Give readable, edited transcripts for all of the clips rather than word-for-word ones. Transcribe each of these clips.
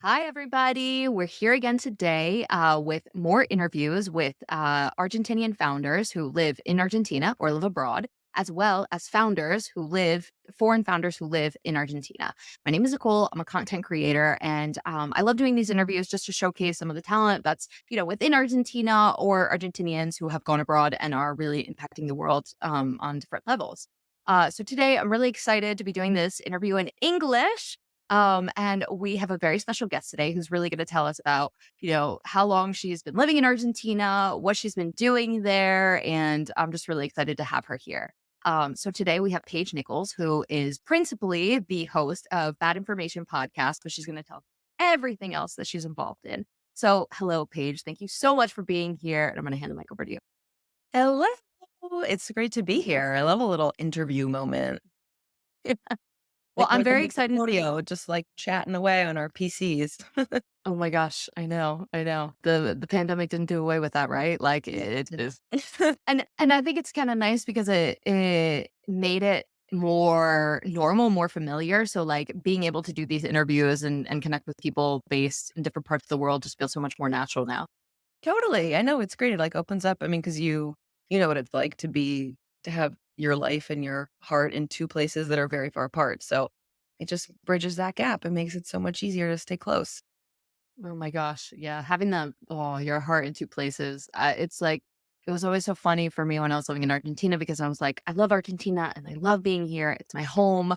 Hi, everybody. We're here again today with more interviews with Argentinian founders who live in Argentina or live abroad, as well as foreign founders who live in Argentina. My name is Nicole. I'm a content creator, and I love doing these interviews just to showcase some of the talent that's within Argentina or Argentinians who have gone abroad and are really impacting the world on different levels. So today, I'm really excited to be doing this interview in English. And we have a very special guest today who's really going to tell us about, how long she's been living in Argentina, what she's been doing there. And I'm just really excited to have her here. So today we have Paige Nichols, who is principally the host of Bad Information Podcast, but she's going to tell everything else that she's involved in. So hello, Paige. Thank you so much for being here. And I'm going to hand the mic over to you. Hello. It's great to be here. I love a little interview moment. Well, Like we're I'm at the very music excited. rodeo, just like chatting away on our PCs. Oh my gosh, I know, I know. The pandemic didn't do away with that, right? Like it is. And I think it's kind of nice because it made it more normal, more familiar. So like being able to do these interviews and connect with people based in different parts of the world just feels so much more natural now. Totally. I know it's great. It like opens up. I mean, because you know what it's like to have your life and your heart in two places that are very far apart. So it just bridges that gap and makes it so much easier to stay close. Oh my gosh. Yeah. Having your heart in two places. It's like, it was always so funny for me when I was living in Argentina because I was like, I love Argentina and I love being here. It's my home.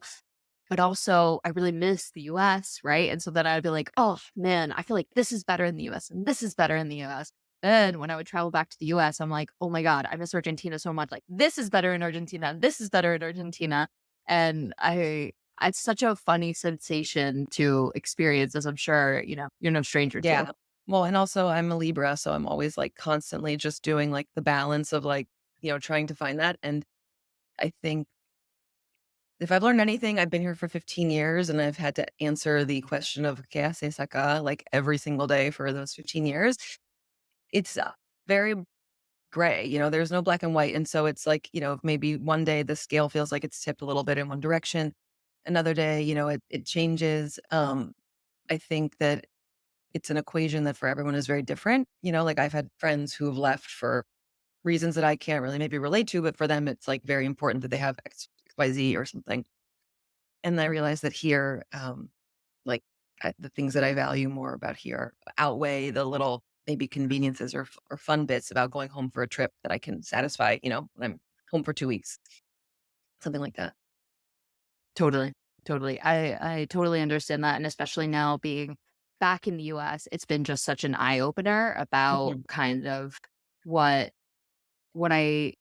But also, I really miss the US, right? And so then I'd be like, oh man, I feel like this is better in the US and this is better in the US. Then when I would travel back to the US, I'm like, oh my God, I miss Argentina so much. Like, this is better in Argentina and this is better in Argentina. And it's such a funny sensation to experience, as I'm sure, you're no stranger to. Yeah. Well, and also I'm a Libra, so I'm always like constantly just doing like the balance of like, trying to find that. And I think if I've learned anything, I've been here for 15 years and I've had to answer the question of "¿Qué haces acá?" like every single day for those 15 years. It's very gray, there's no black and white. And so it's like, maybe one day the scale feels like it's tipped a little bit in one direction. Another day, it changes. I think that it's an equation that for everyone is very different. Like I've had friends who have left for reasons that I can't really maybe relate to, but for them, it's like very important that they have XYZ or something. And I realized that here, like, the things that I value more about here outweigh the little maybe conveniences or fun bits about going home for a trip that I can satisfy, when I'm home for 2 weeks, something like that. Totally. Totally. I totally understand that. And especially now being back in the US, it's been just such an eye opener about Mhm. kind of what what I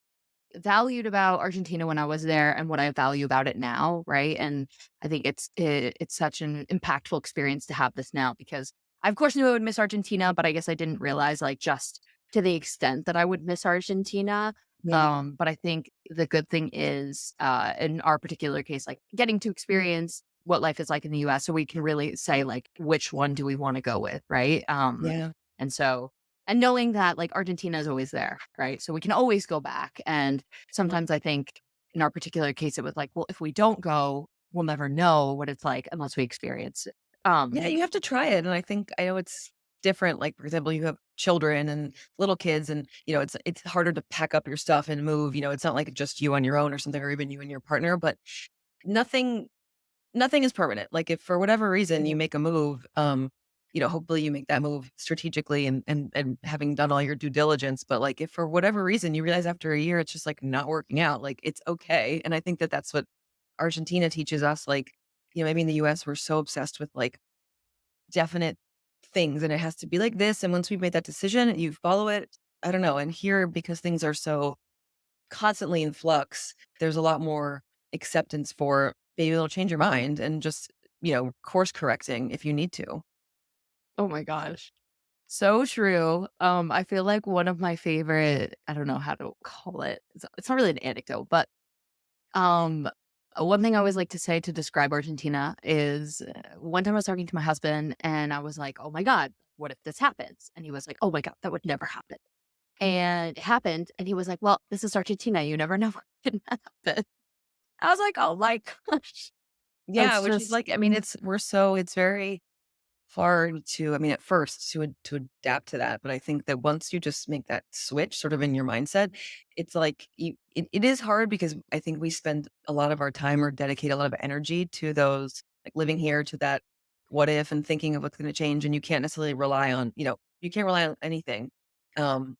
valued about Argentina when I was there and what I value about it now, right? And I think it's such an impactful experience to have this now because I of course knew I would miss Argentina, but I guess I didn't realize like just to the extent that I would miss Argentina. Yeah. But I think the good thing is in our particular case, like getting to experience what life is like in the US so we can really say like which one do we want to go with, right? Yeah. And so and knowing that, like, Argentina is always there, right? So we can always go back, and Mhm. sometimes I think in our particular case, it was like, well, if we don't go, we'll never know what it's like unless we experience it. Yeah, you have to try it, and I know it's different, like, for example, you have children and little kids and, it's harder to pack up your stuff and move, it's not like just you on your own or something or even you and your partner, but nothing nothing is permanent. Like, if for whatever reason you make a move, hopefully you make that move strategically and having done all your due diligence, but, like, if for whatever reason you realize after a year it's just, like, not working out, like, it's okay, and I think that that's what Argentina teaches us, like, maybe in the US, we're so obsessed with, like, definite things, and it has to be like this, and once we've made that decision, you follow it. I don't know, and here, because things are so constantly in flux, there's a lot more acceptance for maybe it'll change your mind and just, course correcting if you need to. Oh my gosh. So true. I feel like one of my favorite, I don't know how to call it. It's not really an anecdote, but um one thing I always like to say to describe Argentina is one time I was talking to my husband and I was like, "Oh my god, what if this happens?" And he was like, "Oh my god, that would never happen." And it happened, and he was like, "Well, this is Argentina, you never know what can happen." I was like, "Oh my gosh." Yeah, It's which is just like, I mean, it's we're so it's very hard to, I mean, at first to adapt to that, but I think that once you just make that switch sort of in your mindset, it's like it is hard because I think we spend a lot of our time or dedicate a lot of energy to those, like living here, to that what if and thinking of what's going to change, and you can't necessarily rely on, you can't rely on anything. Um,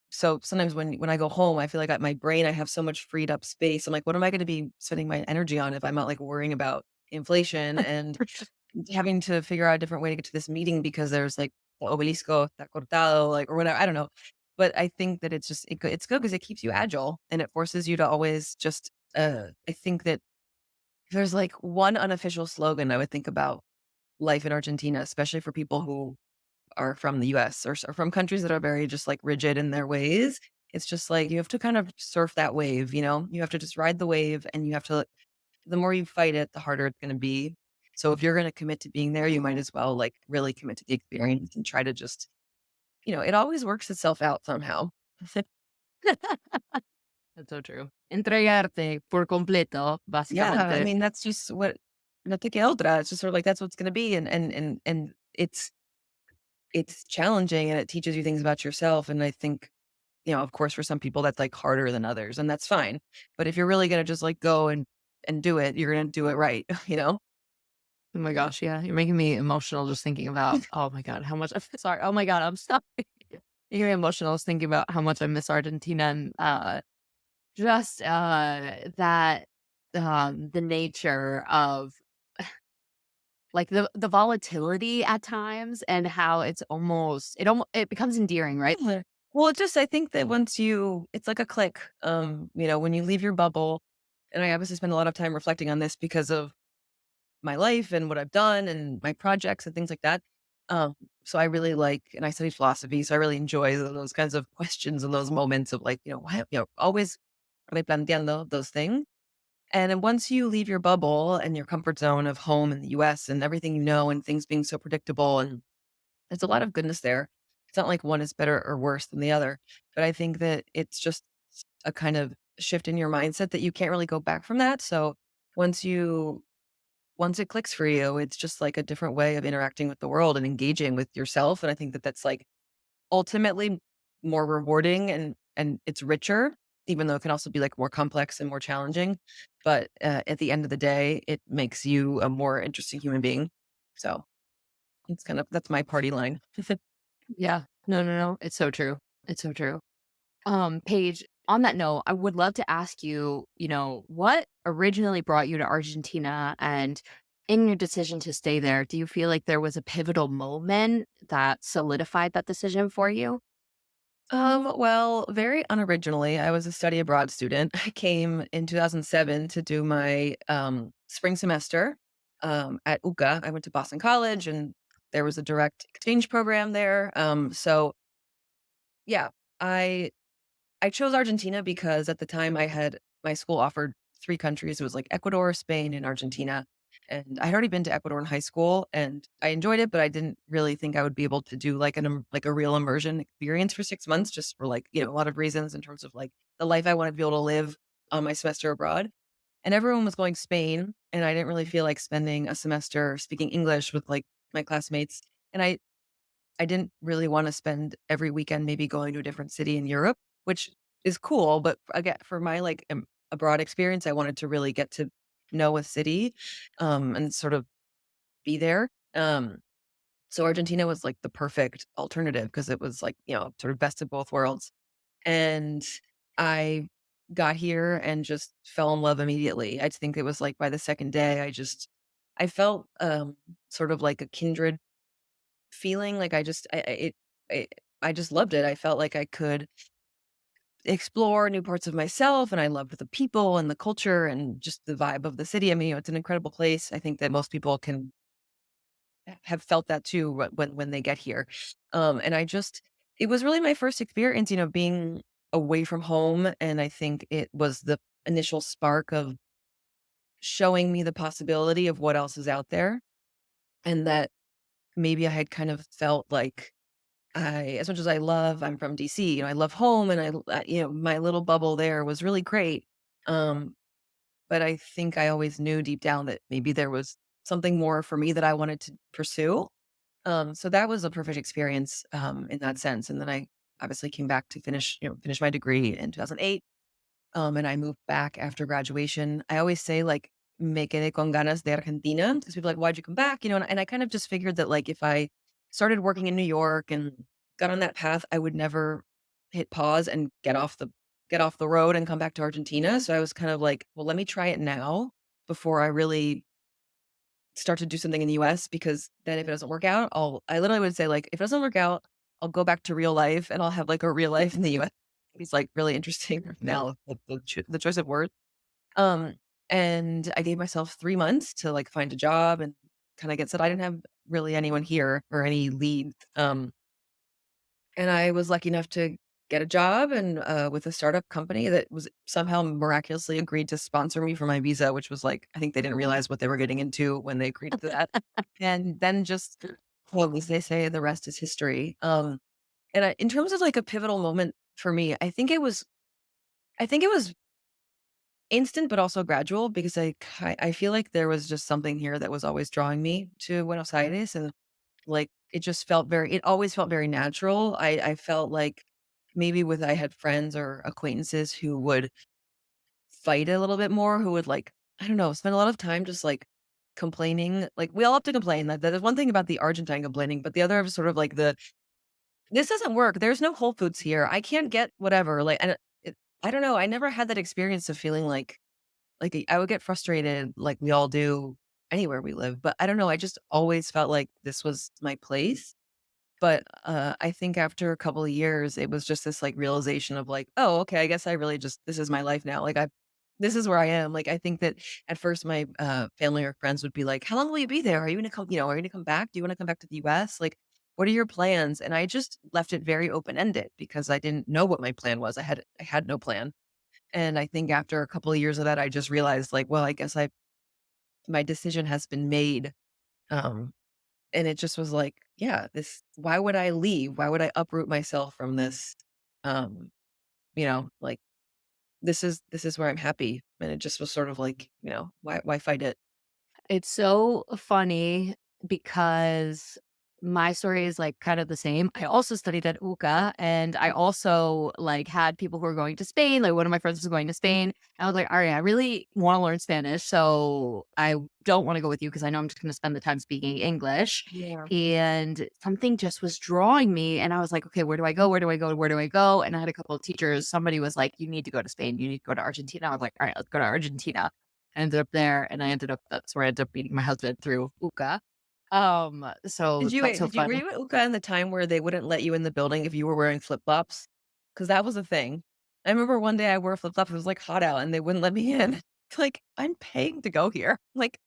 so sometimes when I go home, I feel like my brain, I have so much freed up space. I'm like, what am I going to be spending my energy on if I'm not like worrying about inflation and For sure. having to figure out a different way to get to this meeting because there's like the obelisco está cortado, like, or whatever. I don't know. But I think that it's just, it's good because it keeps you agile and it forces you to always just, I think that if there's like one unofficial slogan I would think about life in Argentina, especially for people who are from the US or from countries that are very just like rigid in their ways. It's just like you have to kind of surf that wave, you have to just ride the wave and you have to, the more you fight it, the harder it's going to be. So if you're going to commit to being there, you might as well like really commit to the experience and try to just, it always works itself out somehow. That's so true. Entregarte por completo, Yeah, I básicamente. mean that's just what, no te queda otra. It's just sort of like that's what's going to be, and it's challenging and it teaches you things about yourself. And I think, of course, for some people that's like harder than others, and that's fine. But if you're really gonna just like go and do it, you're gonna do it right, you know? Oh my gosh, yeah, you're making me emotional just thinking about, oh my god, how much I'm sorry. Oh my god, I'm sorry. You're making me emotional just thinking about how much I miss Argentina and, just, that, the nature of, like, the volatility at times and how it becomes endearing, right? Yeah. Well, it just, I think that once it's like a click. When you leave your bubble, and I obviously spend a lot of time reflecting on this because of my life and what I've done and my projects and things like that. Um, so I really like, and I studied philosophy, so I really enjoy those kinds of questions and those moments of like, why, always replanteando those things. And then once you leave your bubble and your comfort zone of home in the US and everything and things being so predictable, and there's a lot of goodness there. It's not like one is better or worse than the other, but I think that it's just a kind of shift in your mindset that you can't really go back from that. So once you once it clicks for you, it's just like a different way of interacting with the world and engaging with yourself. And I think that that's like ultimately more rewarding, and it's richer, even though it can also be like more complex and more challenging. But at the end of the day, it makes you a more interesting human being. So it's kind of, that's my party line. Yeah. No, no, no, it's so true. It's so true. Paige, on that note, I would love to ask you, what originally brought you to Argentina, and in your decision to stay there, do you feel like there was a pivotal moment that solidified that decision for you? Well, very unoriginally, I was a study abroad student. I came in 2007 to do my spring semester at UCA. I went to Boston College, and there was a direct exchange program there. So yeah, I I chose Argentina because at the time my school offered 3 countries. It was like Ecuador, Spain, and Argentina. And I had already been to Ecuador in high school and I enjoyed it, but I didn't really think I would be able to do like like a real immersion experience for 6 months just for like, a lot of reasons in terms of like the life I wanted to be able to live on my semester abroad. And everyone was going Spain, and I didn't really feel like spending a semester speaking English with like my classmates. And I didn't really wanna spend every weekend maybe going to a different city in Europe, which is cool, but again, for my, like, abroad experience, I wanted to really get to know a city, and sort of be there. So Argentina was, like, the perfect alternative because it was, like, sort of best of both worlds, and I got here and just fell in love immediately. I think it was, like, by the 2nd day, I felt, sort of like a kindred feeling, like I just I I just loved it. I felt like I could explore new parts of myself, and I loved the people and the culture and just the vibe of the city. I mean, it's an incredible place. I think that most people can have felt that too when they get here. And it was really my first experience, being away from home, and I think it was the initial spark of showing me the possibility of what else is out there, and that maybe I had kind of felt like as much as I'm from DC, I love home, and my little bubble there was really great. Um, but I think I always knew deep down that maybe there was something more for me that I wanted to pursue. So that was a perfect experience, in that sense. And then I obviously came back to finish my degree in 2008. And I moved back after graduation. I always say like, me quedé con ganas de Argentina, because people are like, why'd you come back? And I kind of just figured that like, if I started working in New York and got on that path, I would never hit pause and get off the road and come back to Argentina. So I was kind of like, well, let me try it now before I really start to do something in the US, because then if it doesn't work out, I literally would say, like, if it doesn't work out, I'll go back to real life and I'll have, like, a real life in the US. It's, like, really interesting now, the choice of words. Um, and I gave myself 3 months to, like, find a job and kinda get set. I didn't have really anyone here or any leads, and I was lucky enough to get a job and, with a startup company that was somehow miraculously agreed to sponsor me for my visa, which was like, I think they didn't realize what they were getting into when they agreed to that. And then just, well, as they say, the rest is history. In terms of like a pivotal moment for me, I think it was instant, but also gradual, because I feel like there was just something here that was always drawing me to Buenos Aires, and like, it always felt very natural. I felt like maybe with I had friends or acquaintances who would fight a little bit more, who would, like, I don't know, spend a lot of time just, like, complaining. Like, we all have to complain. That is one thing about the Argentine complaining, but the other is sort of like "This doesn't work. There's no Whole Foods here. I can't get whatever." Like, and I don't know, I never had that experience of feeling like, I would get frustrated like we all do anywhere we live, but I don't know, I just always felt like this was my place. But, I think after a couple of years, it was just this, like, realization of, like, "Oh, okay, I guess I really just this is my life now." Like, I this is where I am. Like, I think that at first my, family or friends would be like, "How long will you be there? Are you gonna are you gonna come back? Do you wanna come back to the US? Like, what are your plans?" And I just left it very open-ended because I didn't know what my plan was. I had no plan. And I think after a couple of years of that, I just realized, like, well, I guess I my decision has been made. Um and it just was like, yeah, this why would I leave? Why would I uproot myself from this? Um, like, this is where I'm happy. And it just was sort of like, why fight it? It's so funny because my story is like kind of the same. I also studied at UCA and I also like had people who were going to Spain. Like one of my friends was going to Spain. I was like, all right, I really want to learn Spanish. So I don't want to go with you because I know I'm just going to spend the time speaking English. Yeah. And something just was drawing me. And I was like, okay, where do I go? Where do I go? Where do I go? And I had a couple of teachers. Somebody was like, you need to go to Spain. You need to go to Argentina. I was like, all right, let's go to Argentina. I ended up there, and that's where I ended up meeting my husband through UCA. So that's so Did you were fun. you at UCA in the time where they wouldn't let you in the building if you were wearing flip-flops? Because that was a thing. I remember one day I wore flip-flops, it was, like, hot out, and they wouldn't let me in. It's like, "I'm paying to go here." Like,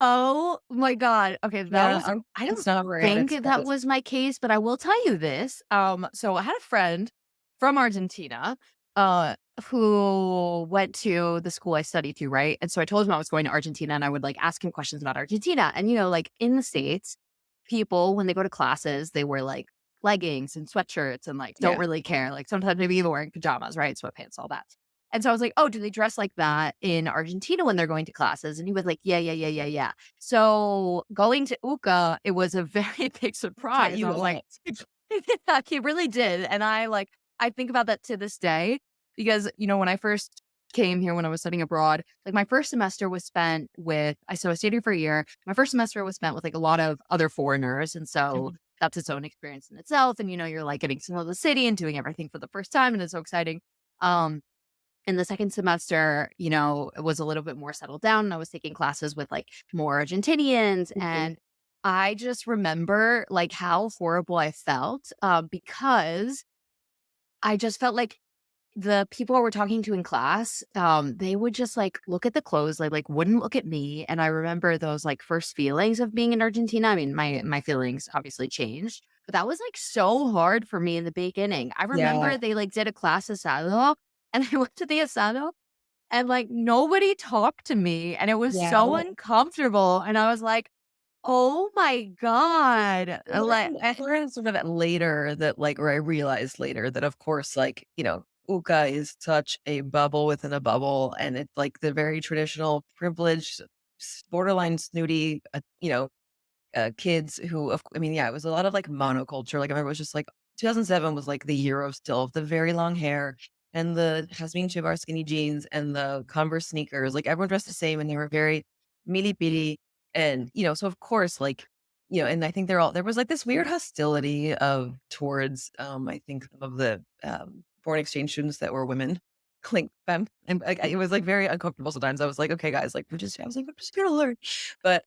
Oh my god. Okay, that yeah, was I it's don't not very think that unexpected. was my case, but I will tell you this. So I had a friend from Argentina, who went to the school I studied to, right? And so I told him I was going to Argentina and I would like ask him questions about Argentina. And like in the States, people when they go to classes, they wear like leggings and sweatshirts and like don't Yeah. really care. Like sometimes maybe even wearing pajamas, right? Sweatpants, all that. And so I was like, "Oh, do they dress like that in Argentina when they're going to classes?" And he was like, "Yeah, yeah, yeah, yeah, yeah." So going to UCA, it was a very big Set surprise. I you was like, up. yeah, he really did. And I think about that to this day because, when I first came here when I was studying abroad, like my first semester was spent with, I stayed here for a year. My first semester was spent with like a lot of other foreigners. And so Mhm. that's its own experience in itself. And, you're like getting to know the city and doing everything for the first time. And it's so exciting. Um, in the second semester, it was a little bit more settled down and I was taking classes with like more Argentinians. Mhm. And I just remember like how horrible I felt because I just felt like the people I were talking to in class, they would just like look at the clothes, like wouldn't look at me. And I remember those like first feelings of being in Argentina. I mean, my feelings obviously changed, but that was like so hard for me in the beginning. I Yeah. remember they like did a class asado and I went to the asado and, like, nobody talked to me, and it was Yeah. so uncomfortable, and I was like, "Oh my god." I learned sort of that later that, like, or I realized later that, of course, like, Uka is such a bubble within a bubble, and it's, like, the very traditional privileged, borderline snooty, kids who I mean, yeah, it was a lot of like monoculture. Like I remember it was just like 2007 was like the year of still the very long hair and the Jasmine Chivar skinny jeans and the Converse sneakers. Like everyone dressed the same and they were very mealy bitty. And, so of course, like, and I think there was like this weird hostility of towards, I think some of the foreign exchange students that were women. Like them, and like it was like very uncomfortable sometimes. I was like, okay, guys, like I was like, we're just here to learn. But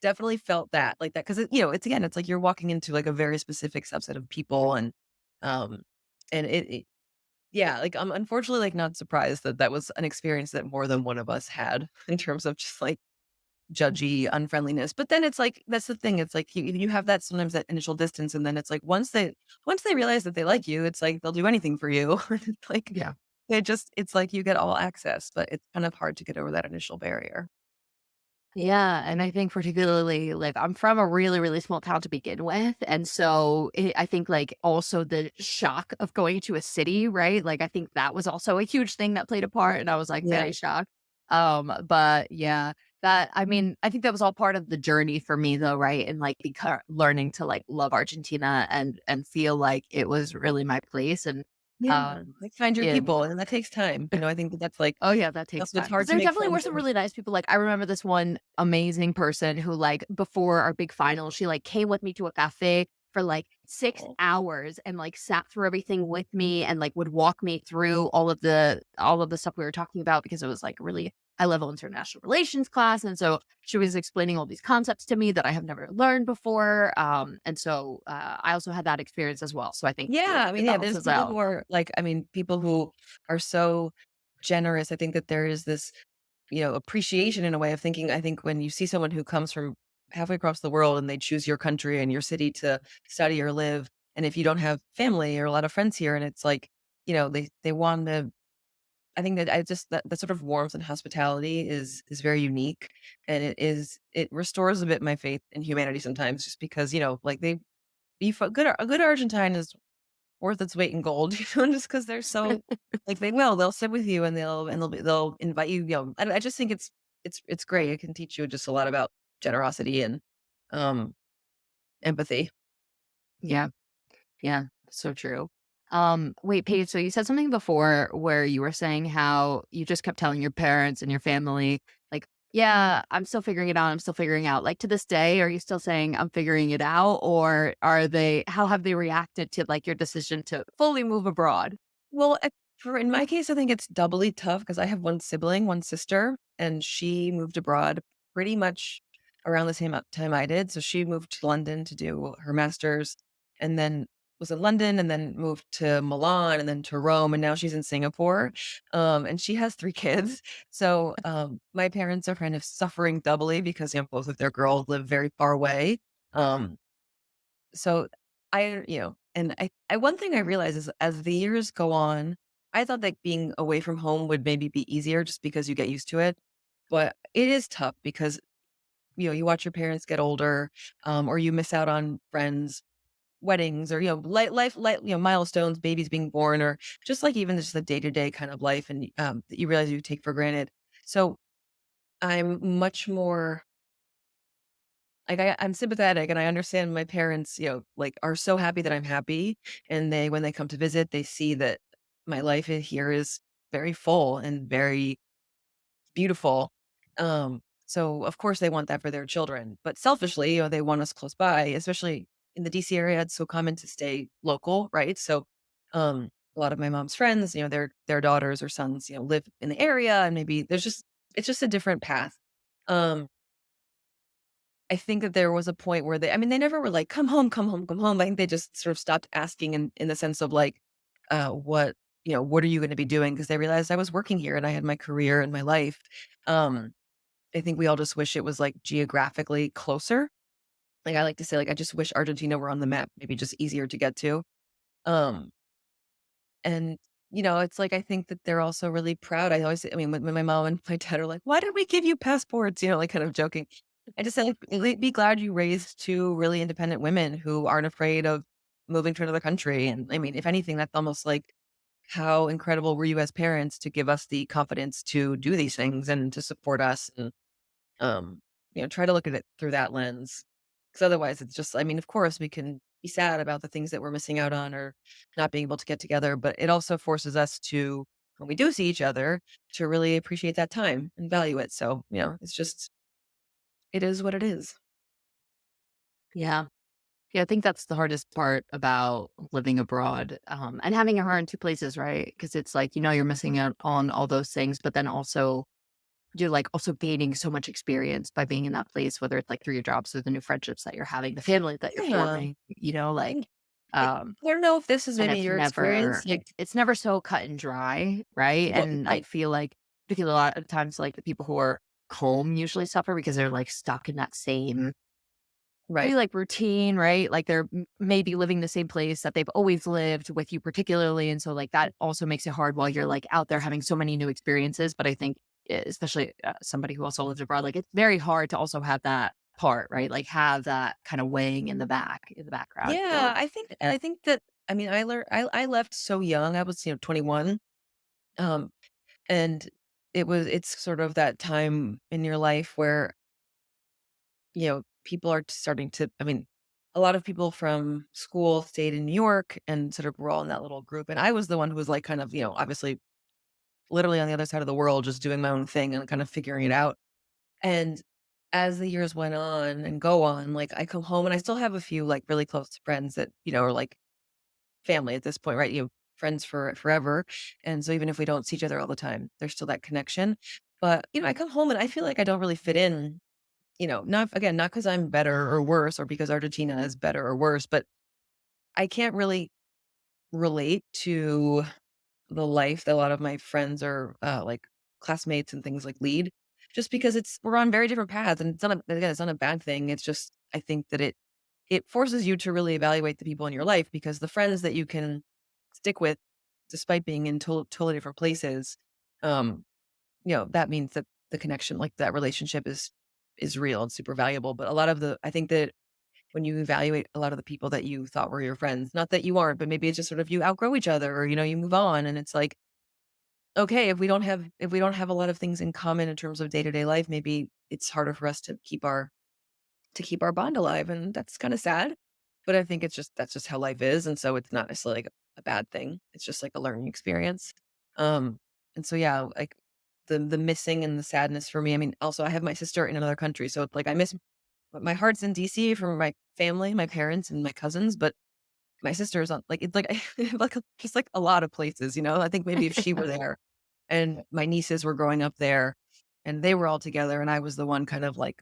definitely felt that, like that, 'cause it's again, it's like you're walking into, like, a very specific subset of people um, and it yeah, like, I'm unfortunately, like, not surprised that that was an experience that more than one of us had in terms of just, like, judgy unfriendliness, but then it's like that's the thing, it's like you have that sometimes that initial distance, and then it's like once they realize that they like you, it's like they'll do anything for you. It's like Yeah. it's like you get all access, but it's kind of hard to get over that initial barrier. Yeah, and I think particularly like I'm from a really, really small town to begin with, and so I think like also the shock of going to a city, right? Like I think that was also a huge thing that played a part, and I was like Yeah. very shocked. But yeah, that I mean, I think that was all part of the journey for me, though, right? And like learning to like love Argentina and feel like it was really my place, and Yeah, um, like, find your in people, and that takes time, I think that that's, like, Oh, yeah, that takes that's time. Because hard to there make definitely were friends some with. really nice people, like, I remember this one amazing person who, like, before our big final, she, like, came with me to a cafe for, like, 6 Oh. hours and, like, sat through everything with me and, like, would walk me through all of the stuff we were talking about because it was, like, a really high-level international relations class, and so she was explaining all these concepts to me that I have never learned before, and so, I also had that experience as well, so I think Yeah, I it mean, yeah, there's balances people out. who are, like I mean, people who are so generous, I think that there is this, appreciation in a way of thinking. I think when you see someone who comes from halfway across the world and they choose your country and your city to study or live, and if you don't have family or a lot of friends here, and it's like, they want to I think that I just that sort of warmth and hospitality is very unique, and it restores a bit my faith in humanity sometimes just because, like they beef a good Argentine is worth its weight in gold, just because 'cause they're so like, they'll sit with you and they'll invite you, I just think it's great. It can teach you just a lot about generosity and, um, empathy. Yeah. Yeah, so true. Wait, Paige, so you said something before where you were saying how you just kept telling your parents and your family, like, yeah, I'm still figuring it out. I'm still figuring out. Like to this day, are you still saying I'm figuring it out? Or how have they reacted to like your decision to fully move abroad? Well, for in my case, I think it's doubly tough because I have one sibling, one sister, and she moved abroad pretty much around the same time I did. So she moved to London to do her master's and then was in London and then moved to Milan and then to Rome. And now she's in Singapore. And she has three kids. So my parents are kind of suffering doubly because, both of their girls live very far away. Um, so and I one thing I realized is as the years go on, I thought that being away from home would maybe be easier just because you get used to it. But it is tough because, you watch your parents get older, or you miss out on friends' weddings or, milestones, babies being born, or just like even just the day-to-day kind of life and that you realize you take for granted. So I'm much more like, I'm sympathetic and I understand my parents, like, are so happy that I'm happy, and when they come to visit, they see that my life here is very full and very beautiful. So of course they want that for their children, but selfishly, they want us close by, especially in the DC area. It's so common to stay local, right? So, a lot of my mom's friends, their daughters or sons, live in the area, and maybe it's just a different path. Um, I think that there was a point where I mean, they never were like, "Come home, come home, come home." I think they just sort of stopped asking in the sense of like, what, what are you gonna be doing? Because they realized I was working here and I had my career and my life. Um, I think we all just wish it was like geographically closer. Like I like to say, like, I just wish Argentina were on the map, maybe just easier to get to. Um, and, it's like, I think that they're also really proud. I mean, when my mom and my dad are like, "Why did we give you passports?" Like, kind of joking. I just said, like, Be glad you raised 2 really independent women who aren't afraid of moving to another country." And I mean, if anything, that's almost like, how incredible were you as parents to give us the confidence to do these things and to support us and, um, try to look at it through that lens. 'Cause otherwise it's just I mean, of course, we can be sad about the things that we're missing out on or not being able to get together, but it also forces us to, when we do see each other, to really appreciate that time and value it. So, it's just it is what it is. Yeah. Yeah, I think that's the hardest part about living abroad, and having a heart in 2 places, right? Because it's like, you're missing out on all those things, but then also you're, like, also gaining so much experience by being in that place, whether it's, like, through your jobs or the new friendships that you're having, the family that you're Yeah. forming, And I um, I don't know if this is and maybe your experience, like it's never so cut and dry, right? well, And I right, feel like particularly a lot of times, like, the people who are home usually suffer because they're, like, stuck in that same right. maybe like routine, right? Like they're maybe living the same place that they've always lived with you particularly. And so like that also makes it hard while you're like out there having so many new experiences. But I think especially somebody who also lives abroad, like it's very hard to also have that part, right? Like have that kind of weighing in the background Yeah, for I think that I mean, I left so young. I was, 21. Um, and it's sort of that time in your life where, people are starting to I mean, a lot of people from school stayed in New York and sort of we're all in that little group. And I was the one who was like kind of, obviously literally on the other side of the world, just doing my own thing and kind of figuring it out. And as the years went on and go on, like I come home and I still have a few like really close friends that, are like family at this point, right? Friends for forever. And so even if we don't see each other all the time, there's still that connection. But, I come home and I feel like I don't really fit in, not again, not because I'm better or worse or because Argentina is better or worse, but I can't really relate to the life that a lot of my friends or like classmates and things like lead just because we're on very different paths and it's not a bad thing. It's just I think that it forces you to really evaluate the people in your life because the friends that you can stick with despite being in totally different places, um, that means that the connection, like that relationship is real and super valuable. But a lot of the I think that when you evaluate a lot of the people that you thought were your friends, not that you aren't, but maybe it's just sort of you outgrow each other or, you move on and it's like, okay, if we don't have a lot of things in common in terms of day-to-day life, maybe it's harder for us to keep our bond alive, and that's kinda sad, but I think that's just how life is, and so it's not necessarily, like, a bad thing. It's just, like, a learning experience. Um, and so, yeah, like, the missing and the sadness for me I mean, also, I have my sister in another country, so it's like I miss my heart's in DC for my family, my parents, and my cousins, but my sister's on like, it's like like, just, like, a lot of places, I think maybe if she were there and my nieces were growing up there and they were all together and I was the one kind of, like,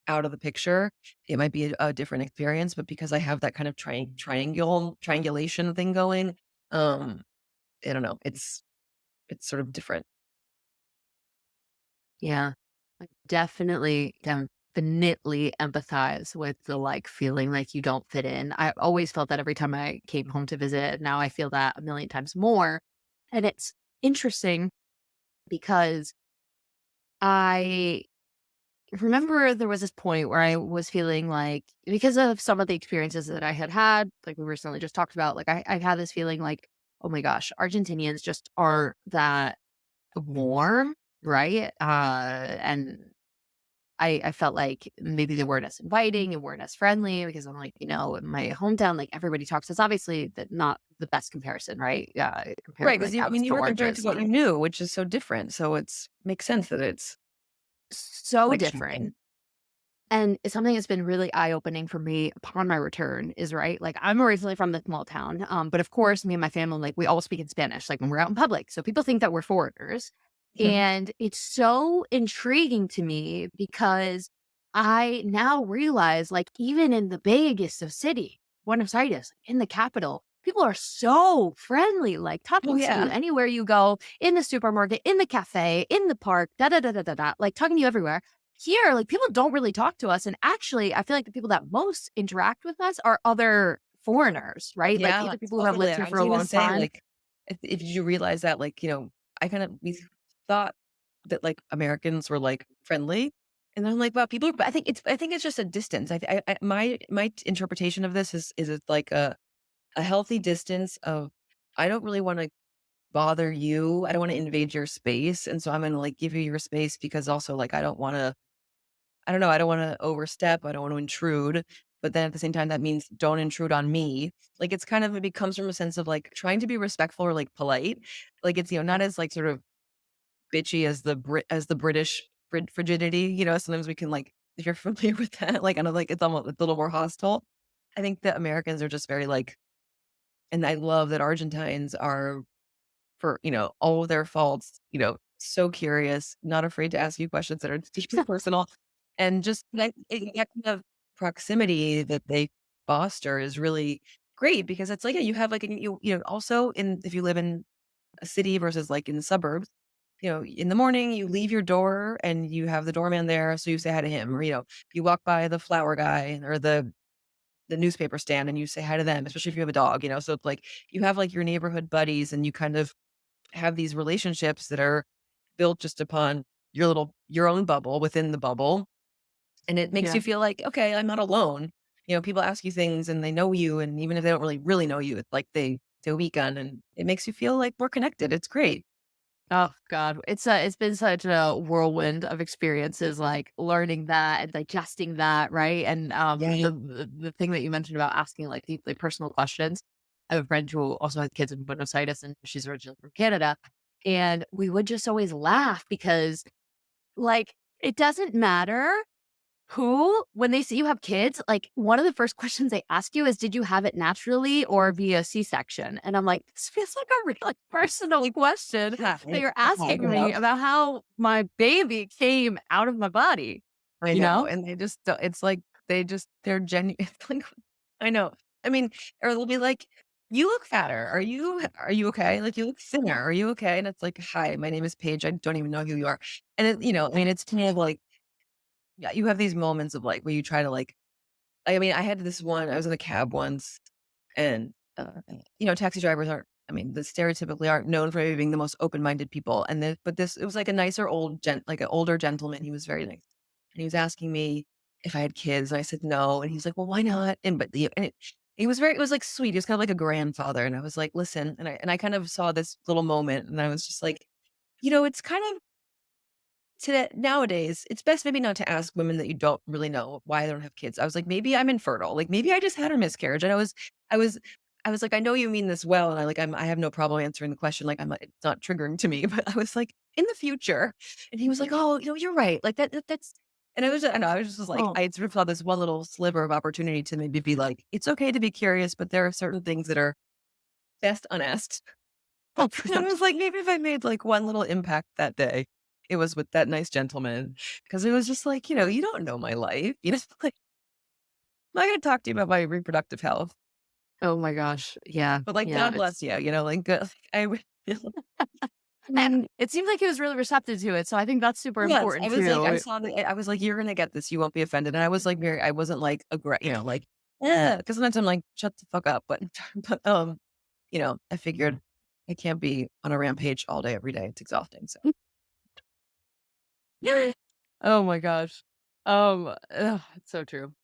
out of the picture, it might be a different experience, but because I have that kind of triangulation thing going, um, I don't know, it's sort of different. yeah. I definitely empathize with the like feeling like you don't fit in. I always felt that every time I came home to visit. Now I feel that a million times more. And it's interesting because I remember there was this point where I was feeling like, because of some of the experiences that I had had, like we recently just talked about, like I've had this feeling like, oh my gosh, Argentinians just aren't that warm, right? And I felt like maybe they weren't as inviting and weren't as friendly because I'm like, in my hometown, like everybody talks. It's obviously that not the best comparison, right? Yeah, Right? comparing Because like I apples mean, to you were comparing to oranges. what you knew, which is so different, so it's makes sense that it's, So like, shocking. different. And it's something that's been really eye-opening for me upon my return is, right, like, I'm originally from the small town, but of course, me and my family, like, we all speak in Spanish, like, when we're out in public, so people think that we're foreigners, and it's so intriguing to me because I now realize, like, even in the biggest of city, Buenos Aires, in the capital, people are so friendly, like, Oh, talking to you yeah. anywhere you go, in the supermarket, in the cafe, in the park, da da da da da da, like, talking to you everywhere. Here, like, people don't really talk to us, and actually, I feel like the people that most interact with us are other foreigners, right? Like, Yeah, either people who have totally. lived here I for was a gonna long say, time. like, if you realize that, like, I kind of we thought that like Americans were like friendly, and then I'm like, wow, people. But I think it's just a distance. My interpretation of this is it's like a healthy distance of I don't really want to bother you. I don't want to invade your space, and so I'm gonna like give you your space because also like I don't want to. I don't know, I don't wanna overstep, I don't want to intrude, but then at the same time, that means don't intrude on me. Like, it's kind of it comes from a sense of, like, trying to be respectful or, like, polite. Like, it's, not as, like, sort of bitchy as the British frigidity, sometimes we can, like if you're familiar with that, like, kind of like, it's almost a little more hostile. I think that Americans are just very, like and I love that Argentines are for, all of their faults, so curious, not afraid to ask you questions that are deeply personal, and just that kind of proximity that they foster is really great because it's like, yeah, you have like, also in if you live in a city versus like in the suburbs, in the morning you leave your door and you have the doorman there, so you say hi to him, or you walk by the flower guy or the newspaper stand and you say hi to them, especially if you have a dog, so it's like you have like your neighborhood buddies and you kind of have these relationships that are built just upon your own bubble within the bubble, and it makes Yeah. you feel like, "Okay, I'm not alone." People ask you things and they know you, and even if they don't really know you, it's like they weekend, and it makes you feel like we're connected. It's great. Oh god, it's been such a whirlwind of experiences, like, learning that and digesting that, right? And, Yeah. the thing that you mentioned about asking, like, deeply personal questions. I have a friend who also has kids in Buenos Aires, and she's originally from Canada, and we would just always laugh because, like, it doesn't matter who, when they see you have kids, like, one of the first questions they ask you is, "Did you have it naturally or via C-section?" And I'm like, "This feels like a really personal question Yeah, that you're I asking me know. about how my baby came out of my body," I you know, know? and they just don't it's like they're genuine. It's like I know. I mean, or they'll be like, "You look fatter. Are you okay? Like, you look thinner. Are you okay?" And it's like, "Hi, my name is Paige. I don't even know who you are." And I mean, it's kind of like, yeah, you have these moments of, like, where you try to, like I mean, I had this one I was in a cab once, and, taxi drivers aren't I mean, the stereotypically aren't known for maybe being the most open-minded people, and then but this it was like a nicer like, an older gentleman, he was very nice, and he was asking me if I had kids, and I said, "No," and he's like, "Well, why not?" And but the and it was, like, sweet, he was kind of like a grandfather, and I was like, "Listen," and I kind of saw this little moment, and I was just like, it's kind of nowadays, it's best maybe not to ask women that you don't really know why they don't have kids. I was like, "Maybe I'm infertile, like, maybe I just had a miscarriage," and I was I was like, "I know you mean this well," and I have no problem answering the question, like, it's not triggering to me, but I was like, "In the future," and he was like, "Oh, you're right, like, that's" and I know, I was just like Oh, I sort of saw this one little sliver of opportunity to maybe be like, "It's okay to be curious, but there are certain things that are best unasked." oh, And I was like, maybe if I made, like, one little impact that day, it was with that nice gentleman, because it was just like, "You don't know my life, like, I'm not gonna talk to you about my reproductive health, oh my gosh. Yeah, but, like, yeah, God it's bless you," like, I would and it seemed like he was really receptive to it, so I think that's super Yes, I important was like I too. saw I was like, "You're gonna get this, you won't be offended," and I was, like, very I wasn't, like, like, yeah, because sometimes I'm like, "Shut the fuck up," but but, I figured I can't be on a rampage all day, every day, it's exhausting, so Oh my gosh. It's so true.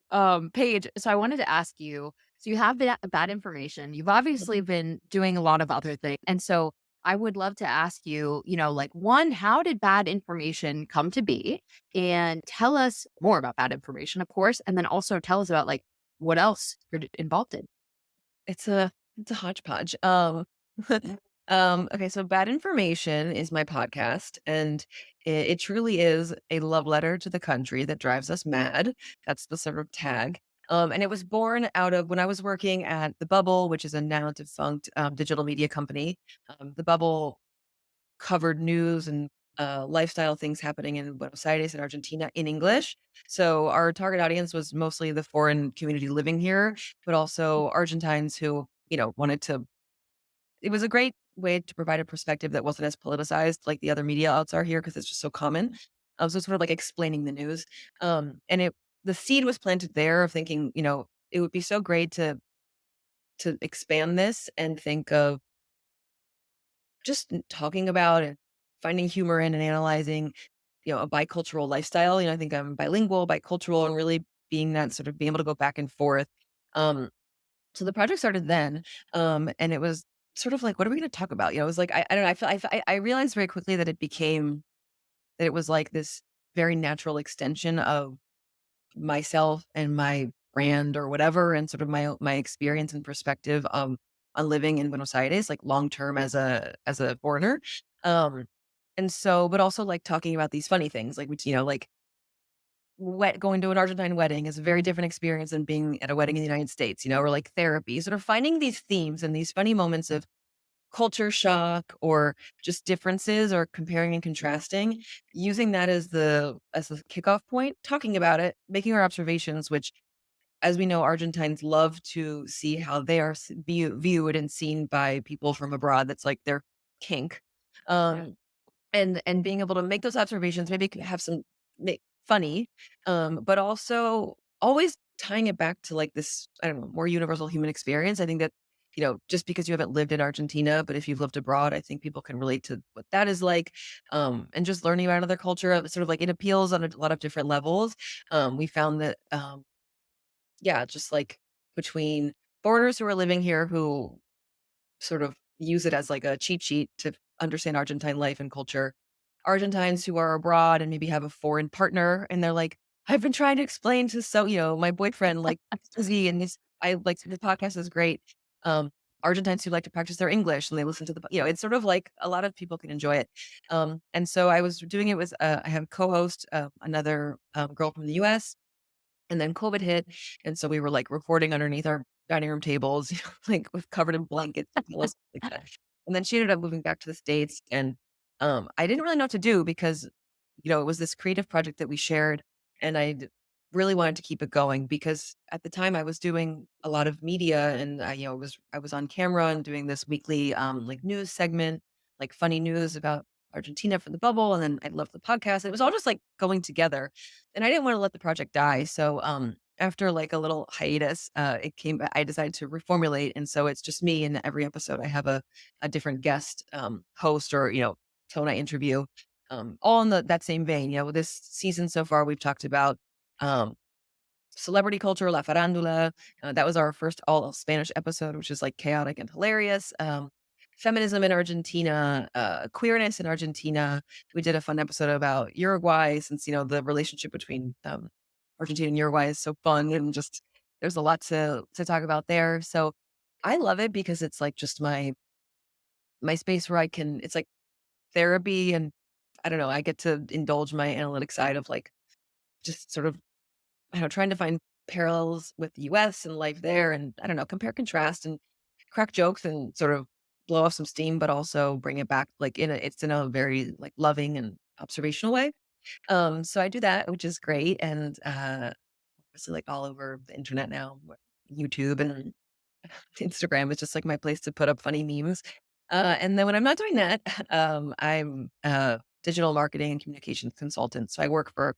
Paige, so I wanted to ask you, so you have bad information. You've obviously been doing a lot of other things. And so I would love to ask you, like, one, how did bad information come to be? And tell us more about bad information, of course. And then also tell us about, like, what else you're involved in. it's a hodgepodge. Okay, so Bad Information is my podcast, and it truly is a love letter to the country that drives us mad. That's the sort of tag. And it was born out of when I was working at The Bubble, which is a now defunct digital media company. The Bubble covered news and lifestyle things happening in Buenos Aires and Argentina in English. So our target audience was mostly the foreign community living here, but also Argentines who, wanted to it was a great way to provide a perspective that wasn't as politicized like the other media outlets are here because it's just so common. So sort of like explaining the news. And the seed was planted there of thinking, it would be so great to expand this and think of just talking about and finding humor in and analyzing, a bicultural lifestyle. I think I'm bilingual, bicultural, and really being that sort of being able to go back and forth. Um, so the project started then, and it was sort of like, what are we going to talk about? It was like I don't know. I realized very quickly that it was like this very natural extension of myself and my brand or whatever, and sort of my experience and perspective on living in Buenos Aires, like long term as a foreigner. Um, and so, but also like talking about these funny things, like which like going to an Argentine wedding is a very different experience than being at a wedding in the United States, or like therapy, sort of finding these themes and these funny moments of culture shock or just differences or comparing and contrasting, using that as the kickoff point, talking about it, making our observations, which as we know, Argentines love to see how they are viewed and seen by people from abroad. That's like their kink. Um, and being able to make those observations, maybe have some funny, but also always tying it back to like this, I don't know, more universal human experience. I think that, just because you haven't lived in Argentina, but if you've lived abroad, I think people can relate to what that is like. And just learning about another culture, sort of like it appeals on a lot of different levels. We found that, yeah, just like between foreigners who are living here who sort of use it as like a cheat sheet to understand Argentine life and culture. Argentines who are abroad and maybe have a foreign partner and they're like, I've been trying to explain to my boyfriend, like Z and this I like the podcast is great. Um, Argentines who like to practice their English and they listen to it's sort of like a lot of people can enjoy it. And so I was doing it with I have a co-host, another girl from the US, and then COVID hit, and so we were, like, recording underneath our dining room tables, like, with covered in blankets and pillows, like that. And then she ended up moving back to the States, and, I didn't really know what to do because, it was this creative project that we shared, and really wanted to keep it going because at the time I was doing a lot of media and I was on camera and doing this weekly, like, news segment, like, funny news about Argentina for the bubble, and then I loved the podcast. It was all just, like, going together and I didn't wanna let the project die, so, after, like, a little hiatus, I decided to reformulate, and so it's just me, and every episode I have a different guest, host or, tone I interview, all in that same vein. This season so far, we've talked about, um celebrity culture, La Farándula. That was our first all Spanish episode, which is like chaotic and hilarious. Feminism in Argentina, queerness in Argentina. We did a fun episode about Uruguay since, the relationship between Argentina and Uruguay is so fun and just there's a lot to talk about there. So I love it because it's like just my space where it's like therapy and I don't know, I get to indulge my analytic side of like just sort of I don't know, trying to find parallels with the US and life there and I don't know, compare contrast and crack jokes and sort of blow off some steam, but also bring it back like it's in a very like loving and observational way. So I do that, which is great. And obviously like all over the internet now, YouTube and Instagram is just like my place to put up funny memes. And then when I'm not doing that, I'm a digital marketing and communications consultant. So I work for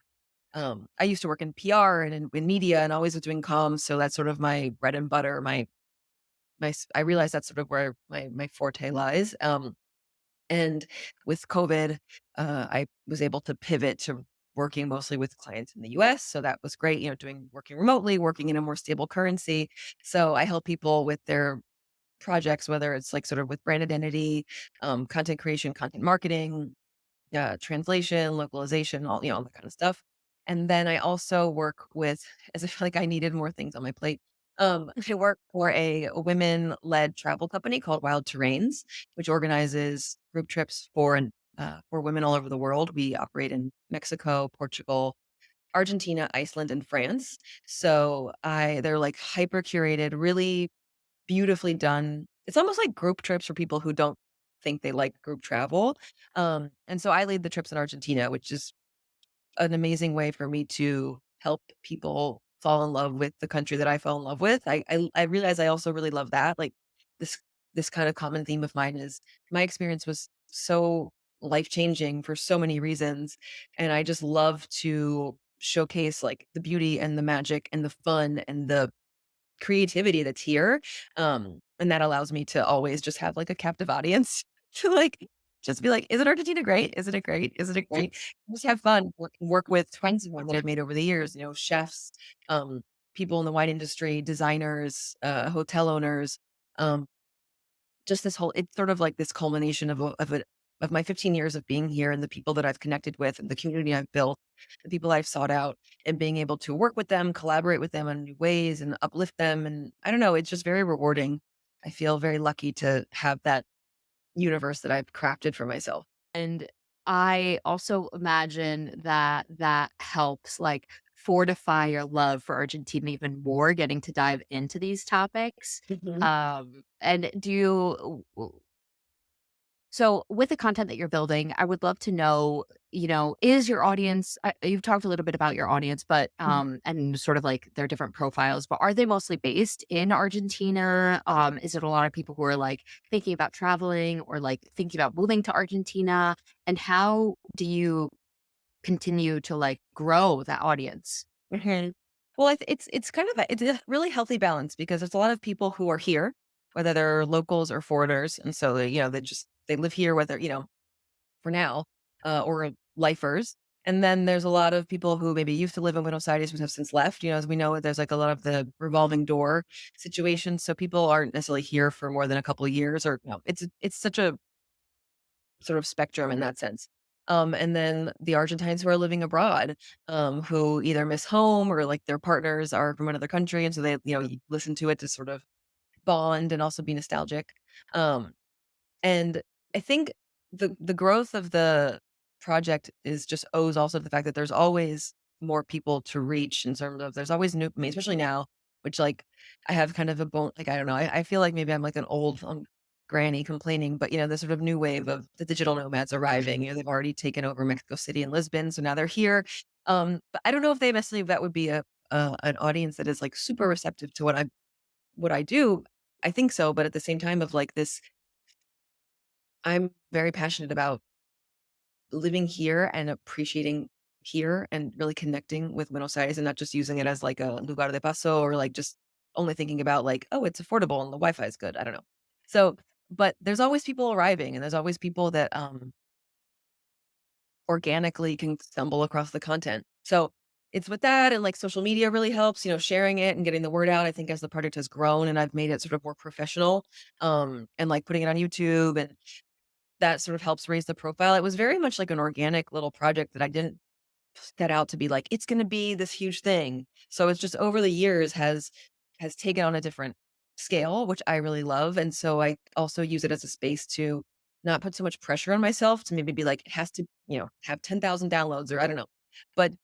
I used to work in PR and in media and always was doing comms, so that's sort of my bread and butter, I realized that's sort of where my forte lies, and with COVID, I was able to pivot to working mostly with clients in the US, so that was great, working remotely, working in a more stable currency, so I help people with their projects, whether it's, like, sort of with brand identity, content creation, content marketing, translation, localization, all that kind of stuff. And then I also work with, as I feel like I needed more things on my plate. I work for a women-led travel company called Wild Terrains, which organizes group trips for women all over the world. We operate in Mexico, Portugal, Argentina, Iceland, and France. So they're like hyper curated, really beautifully done. It's almost like group trips for people who don't think they like group travel. And so I lead the trips in Argentina, which is an amazing way for me to help people fall in love with the country that I fell in love with. I realize I also really love that. Like this this kind of common theme of mine is my experience was so life changing for so many reasons, and I just love to showcase like the beauty and the magic and the fun and the creativity that's here, and that allows me to always just have, like, a captive audience to, like, just be like, "Isn't Argentina great? Isn't it great? Isn't it great?" Just have fun, work with friends of mine that I've made over the years, chefs, um, people in the wine industry, designers, hotel owners, um, just this whole it's sort of like this culmination of a of my 15 years of being here and the people that I've connected with and the community I've built, the people I've sought out and being able to work with them, collaborate with them in new ways and uplift them. And I don't know, it's just very rewarding. I feel very lucky to have that universe that I've crafted for myself. And I also imagine that that helps, like, fortify your love for Argentina even more, getting to dive into these topics. Mhm. And do you so with the content that you're building, I would love to know, is your audience you've talked a little bit about your audience, but, and sort of like their different profiles, but are they mostly based in Argentina? Is it a lot of people who are like thinking about traveling or like thinking about moving to Argentina? And how do you continue to like grow that audience? Mhm. Well, it's kind of it's a really healthy balance because there's a lot of people who are here, whether they're locals or foreigners, and so they live here, whether for now, or lifers. And then there's a lot of people who maybe used to live in Buenos Aires but have since left. As we know, there's like a lot of the revolving door situation, so people aren't necessarily here for more than a couple of years, or it's such a sort of spectrum in that sense. And then the Argentines who are living abroad, who either miss home or like their partners are from another country. And so they, you listen to it to sort of bond and also be nostalgic. Um, and I think the growth of the project is just owes also to the fact that there's always more people to reach in terms of there's always new I mean, especially now, which like I have kind of a bone like I don't know, I feel like maybe I'm like an old granny complaining, but the sort of new wave of the digital nomads arriving. They've already taken over Mexico City and Lisbon, so now they're here. But I don't know if they necessarily that would be a an audience that is like super receptive to what I do. I think so, but at the same time of like this I'm very passionate about living here and appreciating here and really connecting with Buenos Aires and not just using it as like a lugar de paso or like just only thinking about like, oh, it's affordable and the Wi-Fi is good. I don't know. So, but there's always people arriving and there's always people that organically can stumble across the content. So it's with that and like social media really helps, sharing it and getting the word out. I think as the project has grown and I've made it sort of more professional, and like putting it on YouTube and that sort of helps raise the profile. It was very much like an organic little project that I didn't set out to be like, it's gonna be this huge thing. So it's just over the years has taken on a different scale, which I really love. And so I also use it as a space to not put so much pressure on myself to maybe be like, it has to, have 10,000 downloads or I don't know. But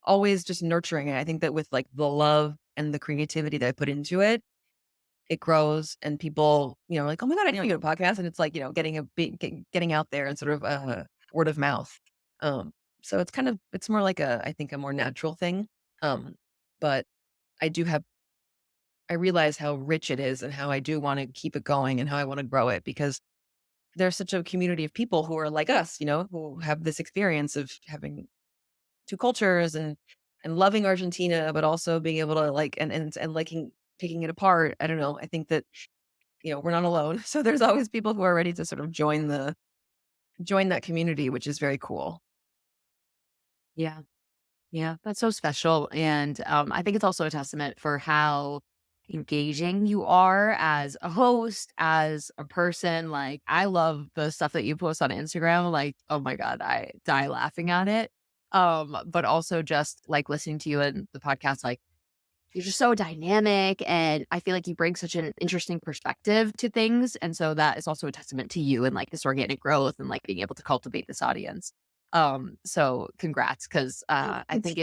always just nurturing it. I think that with like the love and the creativity that I put into it, it grows and people, are like, "Oh my god, I didn't know you had a podcast," and it's like, getting a big getting out there and sort of, word of mouth. Um, so it's more like I think a more natural thing. Um, but I do have I realize how rich it is and how I do wanna keep it going and how I wanna grow it because there's such a community of people who are like us, who have this experience of having 2 cultures and loving Argentina, but also being able to like and liking picking it apart. I don't know. I think that we're not alone. So there's always people who are ready to sort of join that community, which is very cool. Yeah. Yeah, that's so special. And I think it's also a testament for how engaging you are as a host, as a person. Like, I love the stuff that you post on Instagram. Like, oh my God, I die laughing at it. But also just like listening to you and the podcast, like, you're just so dynamic. And I feel like you bring such an interesting perspective to things. And so that is also a testament to you and like this organic growth and like being able to cultivate this audience. So congrats, because I think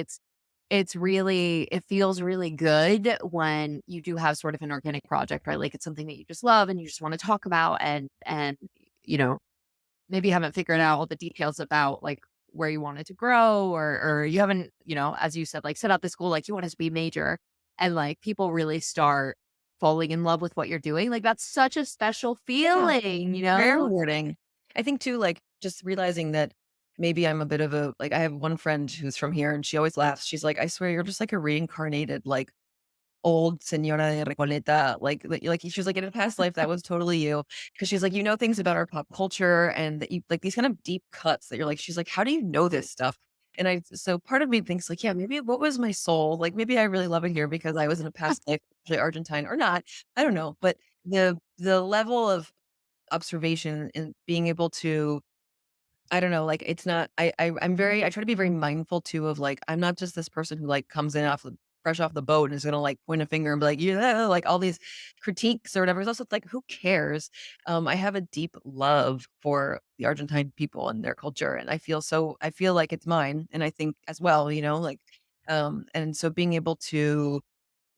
it's really it feels really good when you do have sort of an organic project, right? Like it's something that you just love and you just want to talk about and you know, maybe you haven't figured out all the details about like where you wanted to grow or you haven't, as you said, like set out this goal, like you want it to be major and like people really start falling in love with what you're doing. Like that's such a special Yeah. feeling, you Very know? rewarding. I think too, like just realizing that maybe I'm a bit of a like I have one friend who's from here and she always laughs. She's like, I swear you're just like a reincarnated like old Señora de Recoleta, like she was like, "In a past life, that was totally you." Because she's like, "You know things about our pop culture and that you like these kind of deep cuts that you're like" she's like, "How do you know this stuff?" And I so part of me thinks like, "Yeah, maybe what was my soul? Like, maybe I really love it here because I was in a past life, actually Argentine or not. I don't know." But the level of observation and being able to I don't know, like, it's not I try to be very mindful too of, like, I'm not just this person who, like, comes in off the fresh off the boat and is gonna, like, point a finger and be like, "Yeah," like, all these critiques or whatever. It's also, like, who cares? I have a deep love for the Argentine people and their culture, and I feel like it's mine, and I think as well, like, and so being able to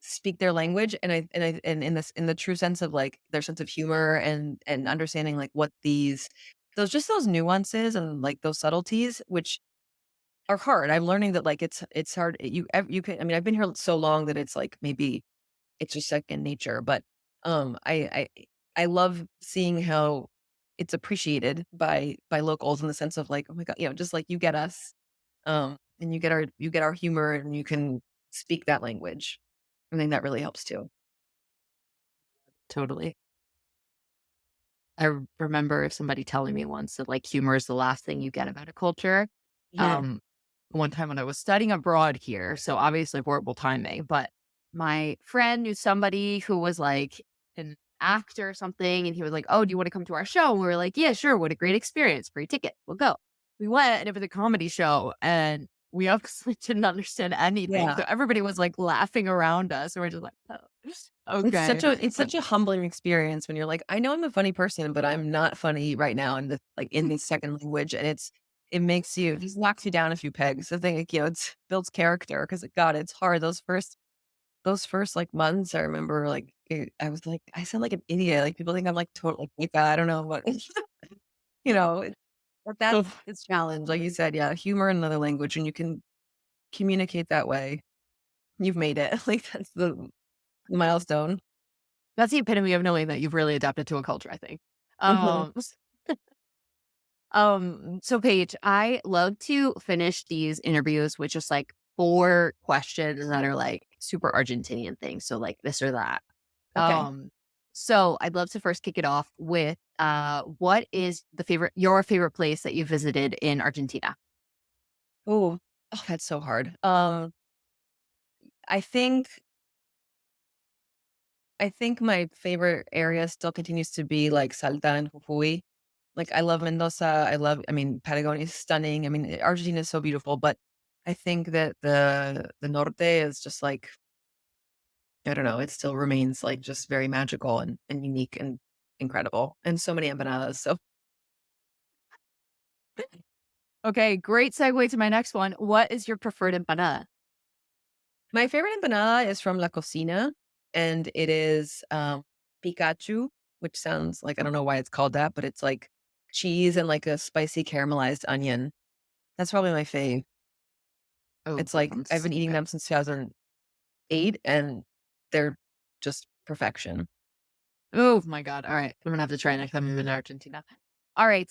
speak their language and in the true sense of, like, their sense of humor and understanding, like, what those nuances and, like, those subtleties, which are hard. I'm learning that, like, it's hard. You can I mean, I've been here so long that it's, like, maybe it's just second nature, but, I love seeing how it's appreciated by locals in the sense of, like, "Oh my god," just like, "You get us, and you get our humor, and you can speak that language." I think that really helps too. Totally. Remember somebody telling me once that, like, humor is the last thing you get about a culture. Yeah. Um, One time when I was studying abroad here, so obviously horrible timing, but my friend knew somebody who was, like, an actor or something, and he was like, "Oh, do you wanna come to our show?" And we were like, "Yeah, sure. What a great experience. Free ticket. We'll go." We went, and it was a comedy show, and we obviously didn't understand anything, Yeah. so everybody was, like, laughing around us, and we're just like, "Oh, okay." It's such a humbling experience when you're like, "I know I'm a funny person, but I'm not funny right now in the second language," and it makes you it just knocks you down a few pegs. I think, it builds character because God, it's hard. Those first, like, months, I remember, like, I was like, I sound like an idiot. Like, people think I'm, like, totally like, I don't know what you know, it but that's it's challenge, like you said, yeah, humor in another language, and you can communicate that way. You've made it. Like, that's the milestone. That's the epitome of knowing that you've really adapted to a culture, I think. Mhm. So Paige, I love to finish these interviews with just like 4 questions that are like super Argentinian things. So like this or that. Okay. Um, so I'd love to first kick it off with what is your favorite place that you visited in Argentina? Ooh. Oh, that's so hard. I think I think my favorite area still continues to be, like, Salta and Jujuy. Like, I love Mendoza, I mean, Patagonia is stunning, I mean, Argentina is so beautiful, but I think that the Norte is just, like, I don't know, it still remains, like, just very magical and unique and incredible, and so many empanadas, so Okay, great segue to my next one. What is your preferred empanada? my favorite empanada is from La Cocina, and it is, Pikachu, which sounds like I don't know why it's called that, but it's, like, cheese and, like, a spicy caramelized onion. That's probably my fave. Oh, It's that like I've sounds been eating good. them since 2008, and they're just perfection. Oh my God. All right. I'm gonna have to try next time I'm in Argentina. All right.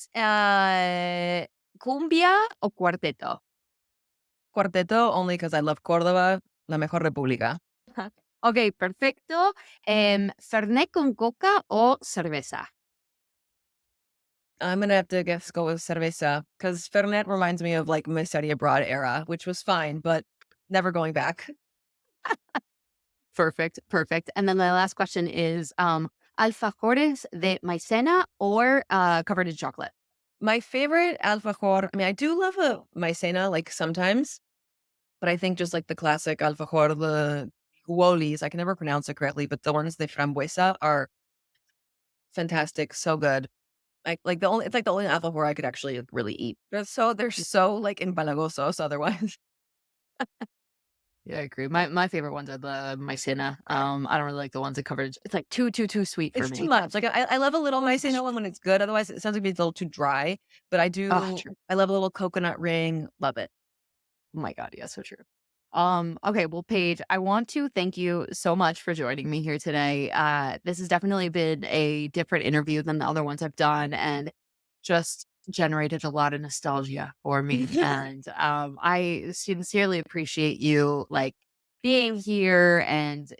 Cumbia o cuarteto? Cuarteto only because I love Córdoba, la mejor república. Ok, perfecto. Fernet con coca o cerveza. I'm gonna have to guess go with cerveza because Fernet reminds me of, like, my study abroad era, which was fine, but never going back. Perfect, perfect. And then the last question is alfajores de maicena or covered in chocolate. My favorite alfajor I mean, I do love a maicena, like, sometimes, but I think just, like, the classic alfajor, the huolis, I can never pronounce it correctly, but the ones de frambuesa are fantastic, so good. Like, the only it's, like, the only alfajor I could actually, like, really eat. They're so, like, empalagosos otherwise. Yeah, I agree. My favorite ones are the maicena. I don't really like the ones that covered. It's like too sweet for It's too me. much. Like, I love a little maicena one when it's good, otherwise it sounds like it's a little too dry, but Oh, true. I love a little coconut ring, love it. Oh my God, yeah, so true. Okay, well, Paige, I want to thank you so much for joining me here today. This has definitely been a different interview than the other ones I've done and just generated a lot of nostalgia for me. And I sincerely appreciate you like being here and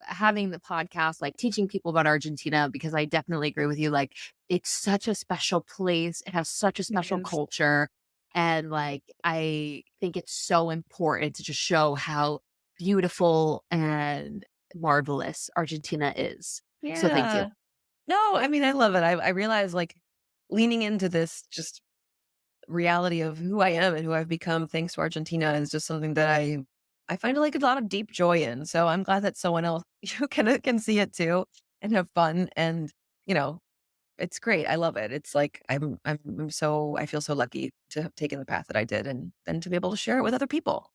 having the podcast, like teaching people about Argentina, because I definitely agree with you. Like it's such a special place. It has such a It special is. culture and, like, I think it's so important to just show how beautiful and marvelous Argentina is. So thank you. Yeah. No, I mean, I love it. I realize, like, leaning into this just reality of who I am and who I've become thanks to Argentina is just something that I find like a lot of deep joy in. So I'm glad that someone else can see it too and have fun. And you know, it's great. I love it. It's like I'm so I feel so lucky to have taken the path that I did and then to be able to share it with other people.